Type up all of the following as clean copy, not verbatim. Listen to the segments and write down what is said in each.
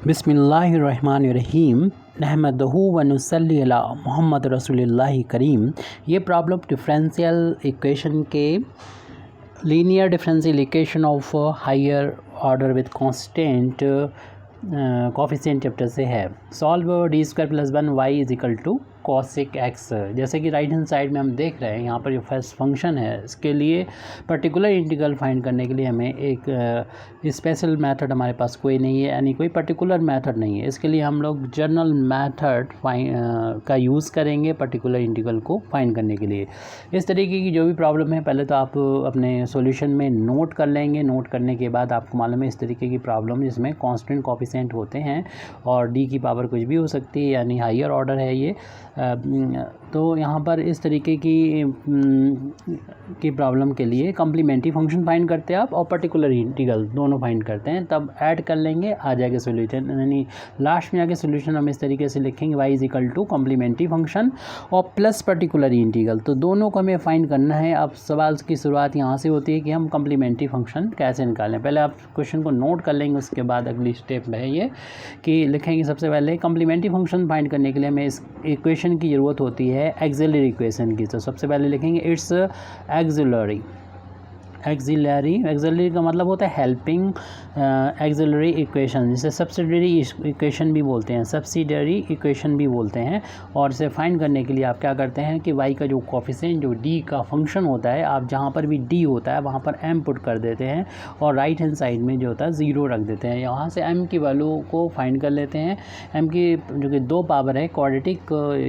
बिस्मिल्लाहिर्रहमानिर्रहीम नहमदहू व नुसल्ली अला मोहम्मद रसूलुल्लाह करीम। ये प्रॉब्लम डिफरेंशियल इक्वेशन के linear differential equation of higher order with constant coefficient chapter से है। Solve D square plus 1 y is equal to cosec x. जैसे कि राइट हैंड साइड में हम देख रहे हैं, यहाँ पर जो फर्स्ट फंक्शन है इसके लिए पर्टिकुलर इंटीग्रल फाइंड करने के लिए हमें एक स्पेशल मेथड हमारे पास कोई नहीं है, यानी कोई पर्टिकुलर मेथड नहीं है। इसके लिए हम लोग जनरल मेथड का यूज़ करेंगे पर्टिकुलर इंटीग्रल को फाइंड करने के लिए। इस तरीके की जो भी प्रॉब्लम है पहले तो आप अपने सॉल्यूशन में नोट कर लेंगे। नोट करने के बाद आपको मालूम है इस तरीके की प्रॉब्लम जिसमें कांस्टेंट कोफिशिएंट होते हैं और डी की पावर कुछ भी हो सकती है, यानी हायर ऑर्डर है ये। तो यहाँ पर इस तरीके की प्रॉब्लम के लिए कम्प्लीमेंट्री फंक्शन फाइंड करते हैं आप और पर्टिकुलर इंटीग्रल दोनों फाइंड करते हैं, तब ऐड कर लेंगे, आ जाएगा सोल्यूशन। यानी लास्ट में आके सोल्यूशन हम इस तरीके से लिखेंगे y is equal to complementary function और प्लस पर्टिकुलर इंटीग्रल। तो दोनों को हमें फाइंड करना है। अब सवाल की शुरुआत यहाँ से होती है कि हम कम्प्लीमेंट्री फंक्शन कैसे निकालें। पहले आप क्वेश्चन को नोट कर लेंगे, उसके बाद अगली स्टेप है ये कि लिखेंगे सबसे पहले कम्प्लीमेंट्री फंक्शन फाइंड करने के लिए हमें इस इक्वेशन की ज़रूरत होती है एक्सिलरी इक्वेशन की। तो सबसे पहले लिखेंगे इट्स एक्सिलरी का मतलब होता है हेल्पिंग एक्सिलरी इक्वेशन, जिसे सब्सिडियरी इक्वेशन भी बोलते हैं, सब्सिडियरी इक्वेशन भी बोलते हैं। और इसे फाइंड करने के लिए आप क्या करते हैं कि y का जो कोफिशिएंट जो d का फंक्शन होता है, आप जहाँ पर भी d होता है वहाँ पर m पुट कर देते हैं और राइट हैंड साइड में जो होता है 0 रख देते हैं। यहाँ से m की वैल्यू को फाइंड कर लेते हैं। m की जो कि 2 पावर है, क्वाड्रेटिक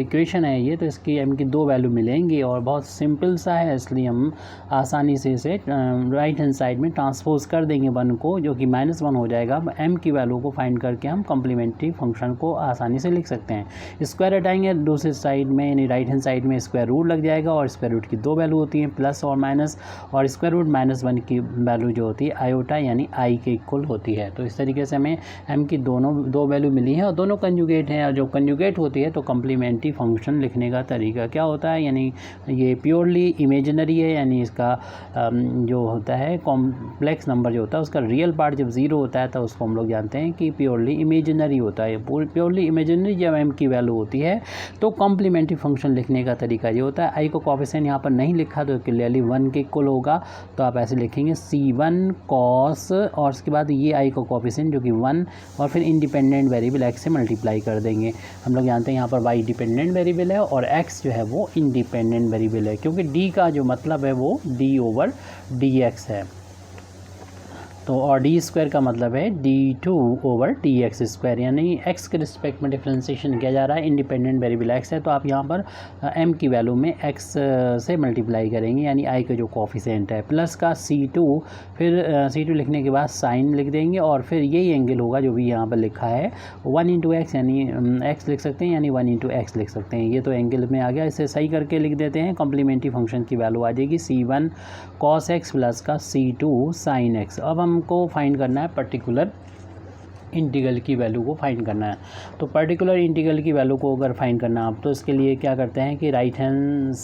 इक्वेशन है ये, तो इसकी m की 2 वैल्यू मिलेंगी और बहुत सिंपल सा है, इसलिए हम आसानी से इसे राइट हैंड साइड में ट्रांसपोज कर देंगे 1 को, जो कि -1 हो जाएगा। अब m की वैल्यू को फाइंड करके हम कम्प्लीमेंट्री फंक्शन को आसानी से लिख सकते हैं। स्क्वायर हटाएंगे दूसरी साइड में, यानी राइट हैंड साइड में स्क्वायर रूट लग जाएगा और स्क्वायर रूट की 2 वैल्यू होती हैं, प्लस और माइनस, और स्क्वायर रूट -1 की वैल्यू जो होती है आयोटा यानी i के इक्वल होती है। तो इस तरीके से हमें m की 2 वैल्यू मिली है और दोनों कंजुगेट हैं, और जो कंजुगेट होती है तो कम्प्लीमेंट्री फंक्शन लिखने का तरीका क्या होता है, यानी ये प्योरली इमेजिनरी है, यानी इसका जो होता है कॉम्प्लेक्स नंबर जो होता है उसका रियल पार्ट जब 0 होता है तो उसको हम लोग जानते हैं कि प्योरली इमेजिनरी होता है। प्योरली इमेजिनरी जब m की वैल्यू होती है तो कॉम्प्लीमेंट्री फंक्शन लिखने का तरीका ये होता है। i को कोफिशिएंट यहाँ पर नहीं लिखा तो क्लियरली 1 के इक्वल होगा, तो आप ऐसे लिखेंगे c1 cos, और उसके बाद ये i को कोफिशिएंट जो कि 1 और फिर इंडिपेंडेंट वेरिएबल x से मल्टीप्लाई कर देंगे। हम लोग जानते हैं यहाँ पर y डिपेंडेंट वेरिएबल है और x जो है वो इंडिपेंडेंट वेरिएबल है, क्योंकि d का जो मतलब है वो d/dx है। तो और डी स्क्वायर का मतलब है d2/dx स्क्वायर, यानी x के रिस्पेक्ट में डिफ्रेंशिएशन किया जा रहा है। इंडिपेंडेंट वेरिएबल x है तो आप यहाँ पर m की वैल्यू में x से मल्टीप्लाई करेंगे, यानी i का जो कोफिशिएंट है, प्लस का c2, फिर c2 लिखने के बाद साइन लिख देंगे और फिर यही एंगल होगा जो भी यहाँ पर लिखा है 1 × x, यानी x लिख सकते हैं, यानी 1 × x लिख सकते हैं। ये तो एंगल में आ गया, इसे सही करके लिख देते हैं। कम्प्लीमेंट्री फंक्शन की वैल्यू आ जाएगी c1 cos x प्लस का c2 sin x। अब हमको फाइंड करना है पर्टिकुलर इंटीग्रल की वैल्यू को फाइंड करना है। तो पर्टिकुलर इंटीग्रल की वैल्यू को अगर फाइंड करना है आप, तो इसके लिए क्या करते हैं कि राइट हैंड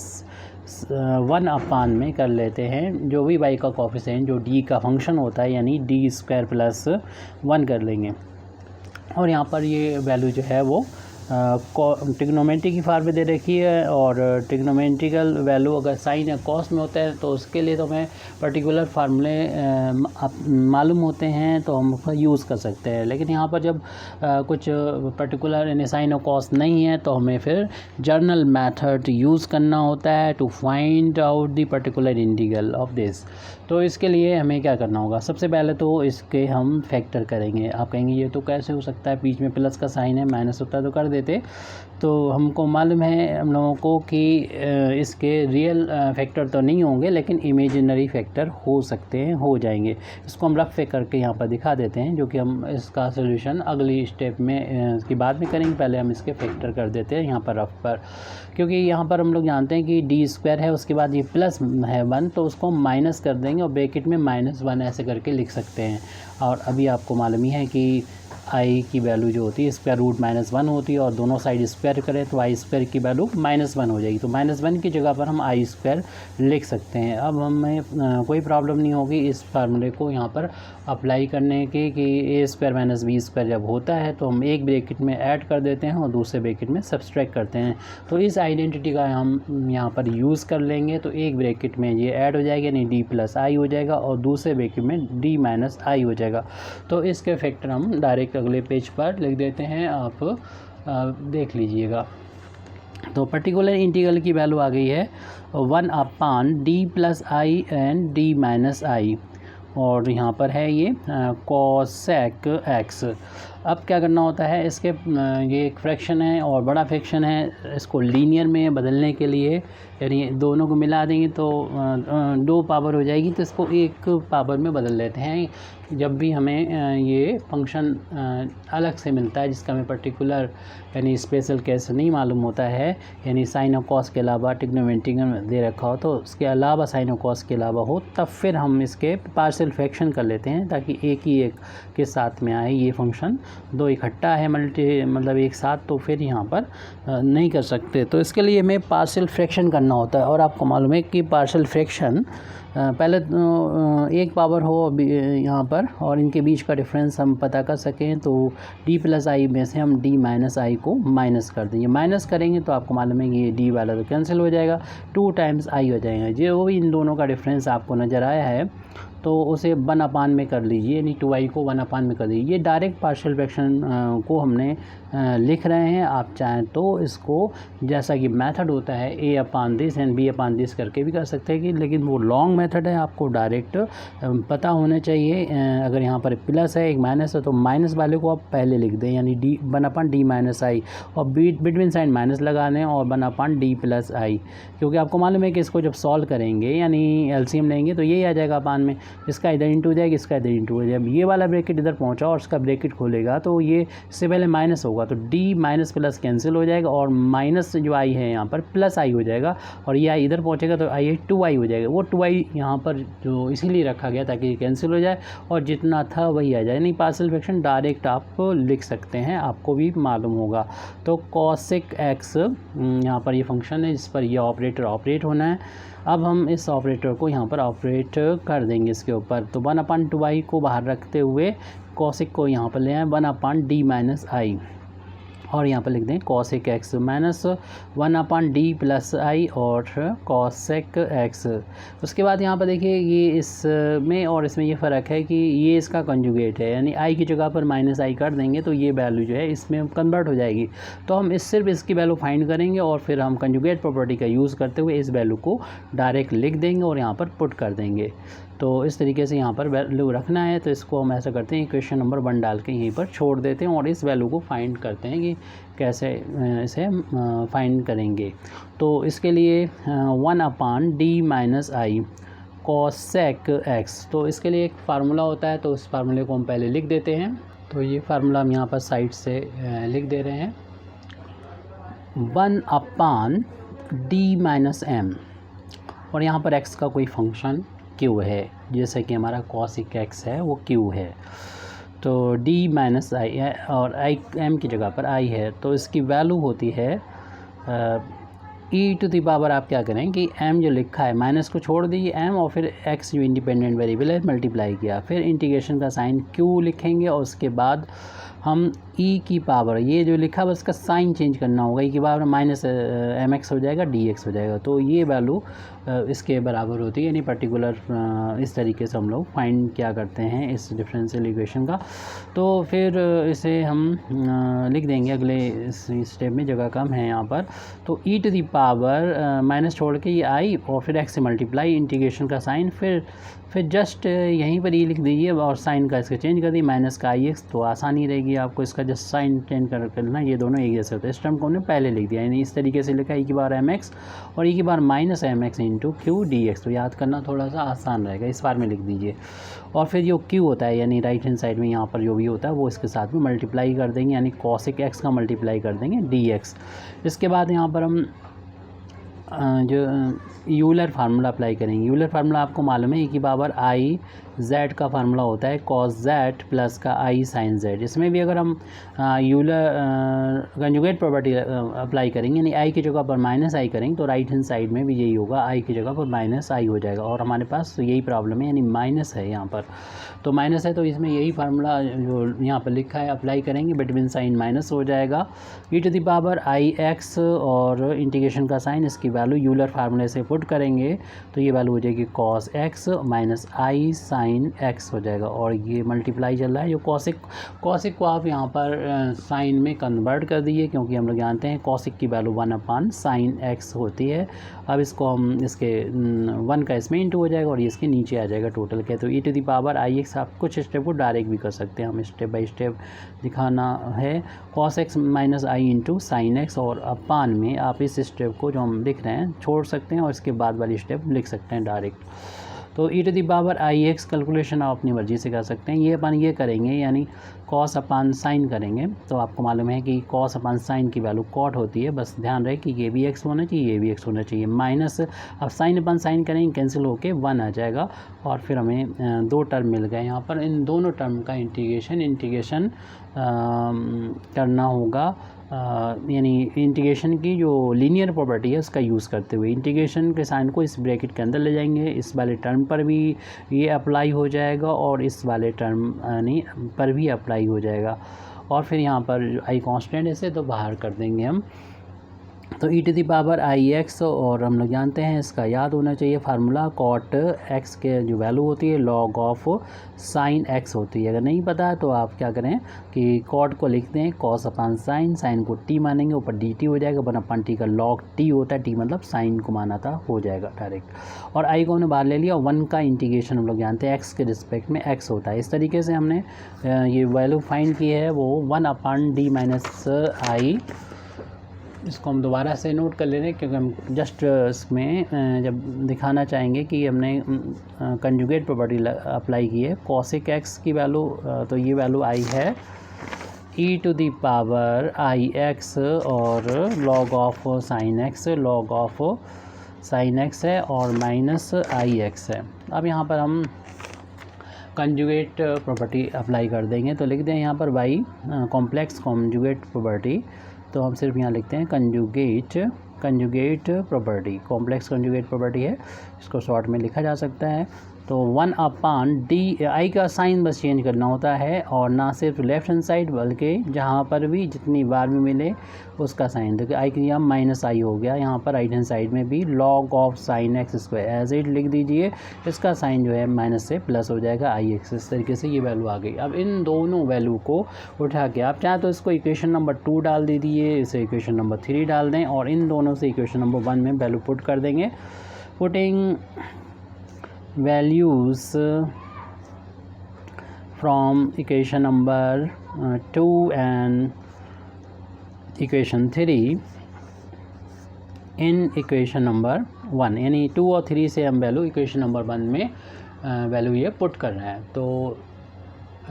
1/, में कर लेते हैं जो भी y का कोफिशिएंट जो d का फंक्शन होता है, यानी d² प्लस 1 कर लेंगे। और यहाँ पर ये वैल्यू जो है वो ट्रिग्नोमेट्री की फॉर्म में दे रखी है, और ट्रिग्नोमेट्रिकल वैल्यू अगर साइन या कॉस में होता है तो उसके लिए तो हमें पर्टिकुलर फार्मूले मालूम होते हैं तो हम उसका यूज़ कर सकते हैं। लेकिन यहाँ पर जब कुछ पर्टिकुलर यानी साइन और कॉस नहीं है तो हमें फिर जर्नल मेथड यूज़ करना होता है to find out the particular integral of this. तो इसके लिए हमें क्या करना होगा, सबसे पहले तो इसके हम फैक्टर करेंगे। आप कहेंगे ये तो कैसे हो सकता है, बीच में प्लस का साइन है, माइनस होता है तो कर देते। तो हमको मालूम है हम लोगों को कि इसके रियल फैक्टर तो नहीं होंगे, लेकिन इमेजिनरी फैक्टर हो सकते हैं, हो जाएंगे। इसको हम रफ करके यहाँ पर दिखा देते हैं, जो कि हम इसका सोल्यूशन अगली स्टेप में इसके बाद में करेंगे। पहले हम इसके फैक्टर कर देते हैं यहाँ पर रफ पर, क्योंकि यहाँ पर हम लोग जानते हैं कि d² है, उसके बाद ये प्लस है 1, तो उसको हम माइनस कर देंगे और ब्रैकेट में -1 ऐसे करके लिख सकते हैं। और अभी आपको मालूम ही है कि आई की वैल्यू जो होती है स्क्वायर रूट -1 होती है और दोनों साइड स्क्वायर करें तो आई स्क्वायर की वैल्यू -1 हो जाएगी। तो -1 की जगह पर हम आई स्क्वायर लिख सकते हैं। अब हमें कोई प्रॉब्लम नहीं होगी इस फार्मूले को यहाँ पर अप्लाई करने की कि ए स्क्वायर माइनस बी स्क्वायर जब होता है तो हम एक ब्रैकेट में ऐड कर देते हैं और दूसरे ब्रैकेट में सब्सट्रैक्ट करते हैं। तो इस आइडेंटिटी का हम यहाँ पर यूज़ कर लेंगे। तो एक ब्रैकेट में ये ऐड हो जाएगा यानी डी प्लस आई हो जाएगा और दूसरे ब्रैकेट में डी माइनस आई हो जाएगा। तो इसके फैक्टर हम डायरेक्ट अगले पेज पर लिख देते हैं, आप देख लीजिएगा। तो पर्टिकुलर इंटीग्रल की वैल्यू आ गई है 1/d plus i and d minus i और यहाँ पर है ये कोसेक एक्स। अब क्या करना होता है इसके ये एक फ्रैक्शन है और बड़ा फ्रैक्शन है, इसको लीनियर में बदलने के लिए यानी दोनों को मिला देंगे तो 2 पावर हो जाएगी, तो इसको 1 पावर में बदल देते हैं। जब भी हमें ये फंक्शन अलग से मिलता है जिसका हमें पर्टिकुलर यानी स्पेशल केस नहीं मालूम होता है, यानी साइन और कॉस के अलावा ट्रिग्नोमेट्री में दे रखा हो तो उसके अलावा साइन और कॉस के अलावा हो, तब फिर हम इसके पार्शियल फ्रैक्शन कर लेते हैं ताकि एक ही एक के साथ में आए। ये फंक्शन दो इकट्ठा है मतलब एक साथ, तो फिर यहाँ पर नहीं कर सकते। तो इसके लिए हमें पार्शियल फ्रैक्शन करना होता है और आपको मालूम है कि पार्शियल फ्रैक्शन पहले एक पावर हो यहाँ पर और इनके बीच का डिफरेंस हम पता कर सकें तो d प्लस आई में से हम d माइनस आई को माइनस कर देंगे। माइनस करेंगे तो आपको मालूम है कि ये d वाला तो कैंसिल हो जाएगा, 2 टाइम्स आई हो जाएगा। जो भी इन दोनों का डिफरेंस आपको नज़र आया है तो उसे 1/, में कर लीजिए यानी 2i को 1/, में कर दीजिए। ये डायरेक्ट पार्शियल फ्रैक्शन को हमने लिख रहे हैं। आप चाहें तो इसको जैसा कि मेथड होता है a/this एंड b/this करके भी कर सकते हैं कि, लेकिन वो लॉन्ग मेथड है, आपको डायरेक्ट पता होना चाहिए। अगर यहाँ पर प्लस है एक माइनस है तो माइनस वाले को आप पहले लिख दें यानी d 1/d माइनस आई और बिटवीन साइन माइनस लगा दें और 1/d प्लस आई, क्योंकि आपको मालूम है कि इसको जब सॉल्व करेंगे यानी एलसीएम लेंगे तो यही आ जाएगा अपान में, इसका इधर इंटू हो जाएगा, इसका इधर इंटू हो जाएगा। जब ये वाला ब्रैकेट इधर पहुंचा और इसका ब्रैकेट खोलेगा तो ये इससे पहले माइनस होगा तो d माइनस प्लस कैंसिल हो जाएगा और माइनस जो आई है यहाँ पर प्लस आई हो जाएगा और ये आई इधर पहुंचेगा तो आई 2i हो जाएगा। वो 2i यहाँ पर जो इसीलिए रखा गया ताकि कैंसिल हो जाए और जितना था वही आ जाए। नहीं पार्शियल फ्रैक्शन डायरेक्ट आप लिख सकते हैं, आपको भी मालूम होगा। तो कॉसेक एक्स यहाँ पर ये फंक्शन है जिस पर यह ऑपरेटर ऑपरेट होना है। अब हम इस ऑपरेटर को यहाँ पर ऑपरेट कर देंगे इसके ऊपर। तो 1/2i को बाहर रखते हुए कॉसेक को यहाँ पर ले आए 1/d माइनस आई और यहाँ पर लिख दें cosec x minus 1/d plus i और कॉसेक एक्स। उसके बाद यहाँ पर देखिए ये इसमें और इसमें ये फ़र्क है कि ये इसका कंजुगेट है यानी आई की जगह पर माइनस आई कर देंगे तो ये वैल्यू जो है इसमें कन्वर्ट हो जाएगी। तो हम सिर्फ इसकी वैल्यू फाइंड करेंगे और फिर हम कंजुगेट प्रॉपर्टी का यूज़ करते हुए इस वैल्यू को डायरेक्ट लिख देंगे और यहाँ पर पुट कर देंगे। तो इस तरीके से यहाँ पर वैल्यू रखना है। तो इसको हम ऐसा करते हैं इक्वेशन नंबर 1 डाल के यहीं पर छोड़ देते हैं और इस वैल्यू को फाइंड करते हैं कि कैसे इसे फाइंड करेंगे। तो इसके लिए 1/d माइनस आई कोसेक एक्स, तो इसके लिए एक फार्मूला होता है तो उस फार्मूले को हम पहले लिख देते हैं। तो ये फार्मूला हम यहाँ पर साइड से लिख दे रहे हैं 1/d माइनस m और यहाँ पर x का कोई फंक्शन q है, जैसे कि हमारा cosec x है वो q है। तो d माइनस आई है और i m की जगह पर i है तो इसकी वैल्यू होती है e⁻, आप क्या करें कि m जो लिखा है माइनस को छोड़ दीजिए m और फिर x जो इंडिपेंडेंट वेरिएबल है मल्टीप्लाई किया, फिर इंटीग्रेशन का साइन q लिखेंगे और उसके बाद हम e⁻, ये जो लिखा है उसका साइन चेंज करना होगा, e⁻ माइनस mx हो जाएगा dx हो जाएगा। तो ये वैल्यू इसके बराबर होती है यानी पर्टिकुलर इस तरीके से हम लोग फाइंड क्या करते हैं इस डिफरेंशियल इक्वेशन का। तो फिर इसे हम लिख देंगे अगले इस स्टेप में, जगह कम है यहाँ पर। तो e⁻ माइनस छोड़ के ये आई और फिर x से मल्टीप्लाई इंटीग्रेशन का साइन, फिर जस्ट यहीं पर ये लिख दीजिए और साइन का इसका चेंज कर दी माइनस का ix, तो आसानी रहेगी आपको इसका जस्ट साइन चेंज करना। ये दोनों एक जैसे होते हैं, इस टर्म को हमने पहले लिख दिया यानी इस तरीके से लिखा e⁻mx और e⁻माइनस mx इंटू q dx। तो याद करना थोड़ा सा आसान रहेगा, इस बार में लिख दीजिए और फिर जो q होता है यानी राइट हैंड साइड में यहाँ पर जो भी होता है वो इसके साथ में मल्टीप्लाई कर देंगे यानी cosec x का मल्टीप्लाई कर देंगे dx। इसके बाद यहाँ पर हम जो यूलर फार्मूला अप्लाई करेंगे। यूलर फार्मूला आपको मालूम है, e की पावर आई जेड का फार्मूला होता है कॉस जेड प्लस का आई साइन जेड। इसमें भी अगर हम यूलर कंजुगेट प्रॉपर्टी अप्लाई करेंगे, यानी आई की जगह पर माइनस आई करेंगे, तो राइट हैंड साइड में भी यही होगा, आई की जगह पर माइनस आई हो जाएगा। और हमारे पास यही प्रॉब्लम है, यानी माइनस है यहाँ पर, तो माइनस है तो इसमें यही फार्मूला जो यहाँ पर लिखा है अप्लाई करेंगे, बिटवीन साइन माइनस हो जाएगा, e to the power i x और इंटीग्रेशन का साइन, इसकी वैल्यू यूलर फार्मूले से पुट करेंगे तो ये वैल्यू हो जाएगी cos x minus i sine x हो जाएगा। और ये मल्टीप्लाई चल रहा है, जो कॉसिक को आप यहाँ पर साइन में कन्वर्ट कर दीजिए, क्योंकि हम लोग जानते हैं कॉसिक की वैल्यू 1 साइन एक्स होती है। अब इसको हम इसके 1 का इसमें इंटू हो जाएगा और ये इसके नीचे आ जाएगा टोटल के। तो e to the power i x, आप कुछ स्टेप को डायरेक्ट भी कर सकते हैं, हम स्टेप बाय स्टेप दिखाना है। कॉस एक्स माइनस आई इंटू साइन एक्स, और अपान में आप इस स्टेप को जो हम लिख रहे हैं छोड़ सकते हैं और इसके बाद वाली स्टेप लिख सकते हैं डायरेक्ट। तो e to the power i x calculation आप अपनी मर्जी से कर सकते हैं। ये अपन ये करेंगे, यानी कॉस अपान साइन करेंगे, तो आपको मालूम है कि कॉस अपान साइन की वैल्यू कॉट होती है, बस ध्यान रहे कि ये भी एक्स होना चाहिए, ये भी एक्स होना चाहिए। माइनस अब साइन अपान साइन करेंगे, कैंसिल होके 1 आ जाएगा, और फिर हमें 2 टर्म मिल गए यहाँ पर। इन दोनों टर्म का इंटीग्रेशन करना होगा, यानी इंटीग्रेशन की जो लीनियर प्रॉपर्टी है उसका यूज़ करते हुए इंटीग्रेशन के साइन को इस ब्रैकेट के अंदर ले जाएंगे, इस वाले टर्म पर भी ये अप्लाई हो जाएगा और इस वाले टर्म यानी पर भी अप्लाई हो जाएगा। और फिर यहाँ पर आई कांस्टेंट ऐसे तो बाहर कर देंगे हम, तो e to the power i x, और हम लोग जानते हैं इसका याद होना चाहिए फार्मूला, कॉट एक्स के जो वैल्यू होती है लॉग ऑफ साइन एक्स होती है। अगर नहीं पता है तो आप क्या करें कि कॉट को लिख दें कॉस अपान साइन, साइन को टी मानेंगे, ऊपर डी टी हो जाएगा, वन अपान टी का लॉग टी होता है, टी मतलब साइन को माना था, हो जाएगा डायरेक्ट। और आई को हमने बाहर ले लिया, 1 का इंटीग्रेशन हम लोग जानते हैं एक्स के रिस्पेक्ट में एक्स होता है। इस तरीके से हमने ये वैल्यू फाइंड की है, वो 1 अपान डी माइनस आई। इसको हम दोबारा से नोट कर ले रहे हैं, क्योंकि हम जस्ट इसमें जब दिखाना चाहेंगे कि हमने कंजुगेट प्रॉपर्टी अप्लाई की है कॉसिक एक्स की वैल्यू, तो ये वैल्यू आई है e to the power i x और log of sine x, log of sine x है और माइनस आई एक्स है। अब यहाँ पर हम कंजुगेट प्रॉपर्टी अप्लाई कर देंगे, तो लिख दें यहाँ पर बाई कॉम्प्लेक्स कंजुगेट प्रॉपर्टी, तो हम सिर्फ यहाँ लिखते हैं conjugate property, complex conjugate property है, इसको शॉर्ट में लिखा जा सकता है। तो 1 अपान डी, आई का साइन बस चेंज करना होता है, और ना सिर्फ लेफ्ट हैंड साइड बल्कि जहाँ पर भी जितनी बार भी मिले उसका साइन, देखिए आई की यहाँ माइनस आई हो गया, यहाँ पर राइट हैंड साइड में भी log of sine x square as it लिख दीजिए, इसका साइन जो है माइनस से प्लस हो जाएगा आई एक्स। इस तरीके से ये वैल्यू आ गई। अब इन दोनों वैल्यू को उठा के आप चाहे तो इसको इक्वेशन नंबर 2 डाल दीजिए, इसे इक्वेशन नंबर 3 डाल दें, और इन दोनों से इक्वेशन नंबर 1 में वैल्यू पुट कर देंगे। Putting values from equation number 2 and equation 3 in equation number 1, यानी 2 और 3 से हम वैल्यू इक्वेशन नंबर 1 में वैल्यू ये पुट कर रहे हैं। तो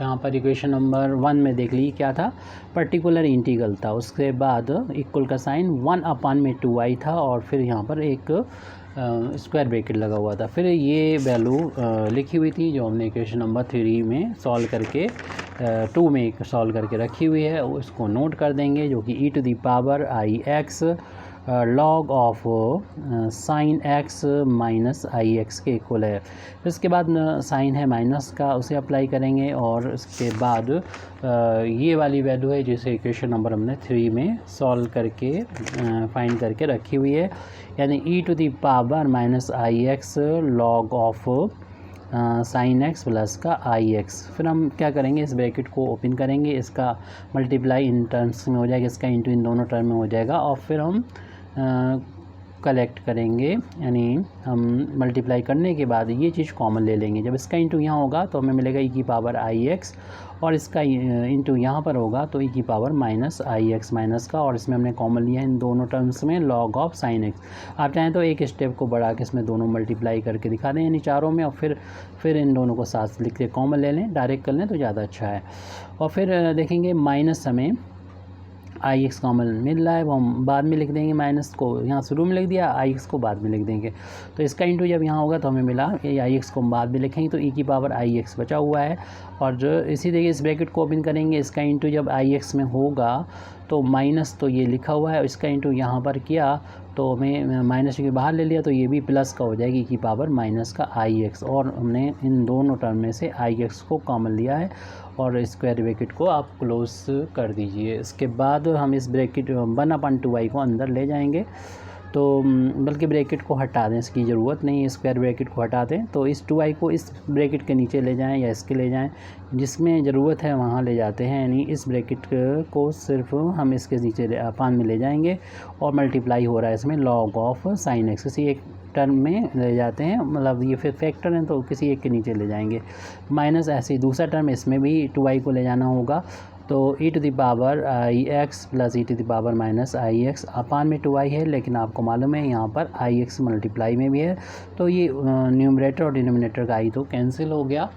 यहाँ पर इक्वेशन नंबर 1 में देख लीजिए क्या था, पर्टिकुलर इंटीग्रल था, उसके बाद इक्वल का साइन 1 अपान में 2i था, और फिर यहाँ पर एक स्क्वायर ब्रैकेट लगा हुआ था। फिर ये वैल्यू लिखी हुई थी जो हमने इक्वेशन नंबर 3 में सॉल्व करके 2 में सॉल्व करके रखी हुई है, उसको नोट कर देंगे, जो कि e to the power i x log of sine x minus i x के इक्वल है। इसके बाद साइन है माइनस का, उसे अप्लाई करेंगे, और उसके बाद ये वाली वैल्यू है जिसे इक्वेशन नंबर हमने 3 में सॉल्व करके फाइंड करके रखी हुई है, यानी e to the power minus i x log of sine x plus का आई एक्स। फिर हम क्या करेंगे, इस ब्रैकेट को ओपन करेंगे, इसका मल्टीप्लाई इन टर्म्स में हो जाएगा, इसका इंटू इन दोनों टर्म में हो जाएगा, और फिर हम कलेक्ट करेंगे, यानी हम मल्टीप्लाई करने के बाद ये चीज़ कॉमन ले लेंगे। जब इसका इंटू यहाँ होगा तो हमें मिलेगा e की पावर आई एक्स, और इसका इंटू यहाँ पर होगा तो e की power minus i x minus का, और इसमें हमने कॉमन लिया इन दोनों टर्म्स में लॉग ऑफ साइन एक्स। आप चाहें तो एक स्टेप को बढ़ा के इसमें दोनों मल्टीप्लाई करके दिखा दें, यानी चारों में, और फिर इन दोनों को साथ लिख के कॉमन ले लें, डायरेक्ट कर लें तो ज़्यादा अच्छा है। और फिर देखेंगे माइनस हमें आई एक्स कॉमन मिल रहा है वो हम बाद में लिख देंगे, माइनस को यहाँ शुरू में लिख दिया, आई एक्स को बाद में लिख देंगे। तो इसका इंटू जब यहाँ होगा तो हमें मिला ये आई एक्स को हम बाद में लिखेंगे तो ई की पावर आई एक्स बचा हुआ है। और जो इसी तरीके इस ब्रैकेट को ओपन करेंगे, इसका इंटू जब आई एक्स में होगा तो माइनस तो ये लिखा हुआ है, इसका इंटू यहाँ पर किया तो हमें माइनस के बाहर ले लिया तो ये भी प्लस का हो जाएगी की पावर माइनस का आई एक्स। और हमने इन दोनों टर्म में से आई एक्स को कॉमन लिया है और स्क्वायर ब्रैकेट को आप क्लोज कर दीजिए। इसके बाद हम इस ब्रैकेट 1/2y को अंदर ले जाएंगे, तो बल्कि ब्रैकेट को हटा दें, इसकी ज़रूरत नहीं है, स्क्वायर ब्रैकेट को हटा दें। तो इस 2y को इस ब्रैकेट के नीचे ले जाएं या इसके ले जाएं, जिसमें ज़रूरत है वहाँ ले जाते हैं। यानी इस ब्रैकेट को सिर्फ हम इसके नीचे पान में ले जाएंगे और मल्टीप्लाई हो रहा है इसमें लॉग ऑफ साइन एक्स, किसी एक टर्म में ले जाते हैं, मतलब ये फिर फैक्टर हैं तो किसी एक के नीचे ले जाएंगे। माइनस ऐसे ही दूसरा टर्म इसमें भी 2y को ले जाना होगा, तो e to the power i x plus e to the power minus i x upon में 2y है, लेकिन आपको मालूम है यहाँ पर आई एक्स मल्टीप्लाई में भी है, तो ये न्यूमरेटर और डिनोमिनेटर का आई तो कैंसिल हो गया।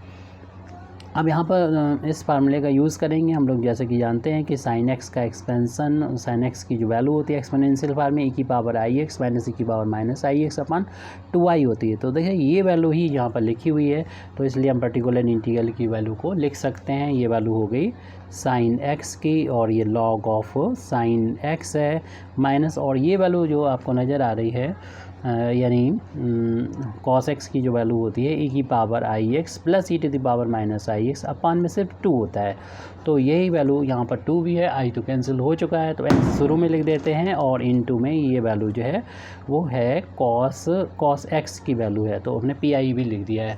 अब यहाँ पर इस फार्मूले का यूज़ करेंगे हम लोग, जैसे कि जानते हैं कि साइन एक्स का एक्सपेंसन, साइन एक्स की जो वैल्यू होती है एक्सपोनेंशियल फॉर्म में ई की पावर आई एक्स माइनस ई की power minus i x upon 2y होती है। तो देखिए ये वैल्यू ही यहाँ पर लिखी हुई है, तो इसलिए हम पर्टिकुलर इंटीग्रल की वैल्यू को लिख सकते हैं। ये वैल्यू हो गई साइन एक्स की और ये लॉग ऑफ साइन एक्स है माइनस, और ये वैल्यू जो आपको नज़र आ रही है यानी कॉस एक्स की जो वैल्यू होती है ई की power i x plus e to the power minus i x upon में सिर्फ 2 होता है, तो यही वैल्यू यहाँ पर 2 भी है, आई तो कैंसिल हो चुका है तो एक्स शुरू में लिख देते हैं और इनटू में ये वैल्यू जो है वो है कॉस एक्स की वैल्यू है, तो हमने पी आई भी लिख दिया है।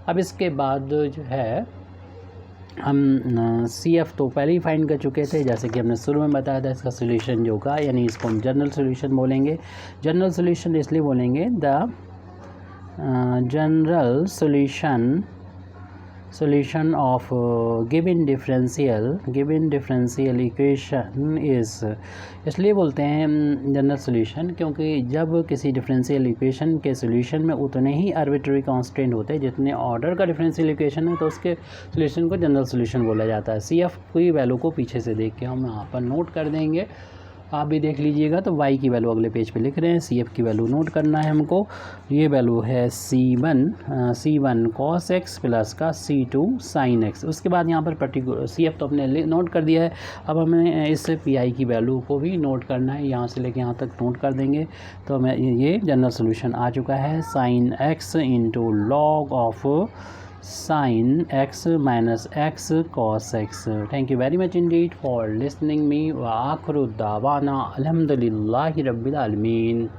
अब इसके बाद जो है हम सी एफ तो पहले ही फाइंड कर चुके थे, जैसे कि हमने शुरू में बताया था इसका सोल्यूशन जो होगा, यानी इसको हम जनरल सोल्यूशन बोलेंगे। जनरल सोल्यूशन इसलिए बोलेंगे the general solution of given differential equation is, इसलिए बोलते हैं जनरल सोल्यूशन क्योंकि जब किसी डिफरेंशियल इक्वेशन के सोल्यूशन में उतने ही आर्बिट्ररी कांस्टेंट होते हैं जितने ऑर्डर का डिफरेंशियल इक्वेशन है, तो उसके सोल्यूशन को जनरल सोल्यूशन बोला जाता है। सी एफ की वैल्यू को पीछे से देख के हम यहाँ पर नोट कर देंगे, आप भी देख लीजिएगा। तो y की वैल्यू अगले पेज पे लिख रहे हैं, सी एफ की वैल्यू नोट करना है हमको। ये वैल्यू है c1 cos x प्लस का c2 sin x। उसके बाद यहाँ पर पर्टिकुलर सी एफ तो अपने नोट कर दिया है, अब हमें इस पी आई की वैल्यू को भी नोट करना है, यहाँ से लेके यहाँ तक नोट कर देंगे। तो हमें ये जनरल सोल्यूशन आ चुका है sin x into log of sin x minus x cos x। Thank you very much indeed for listening me. Wa akhiru dawana alhamdulillahi rabbil alamin।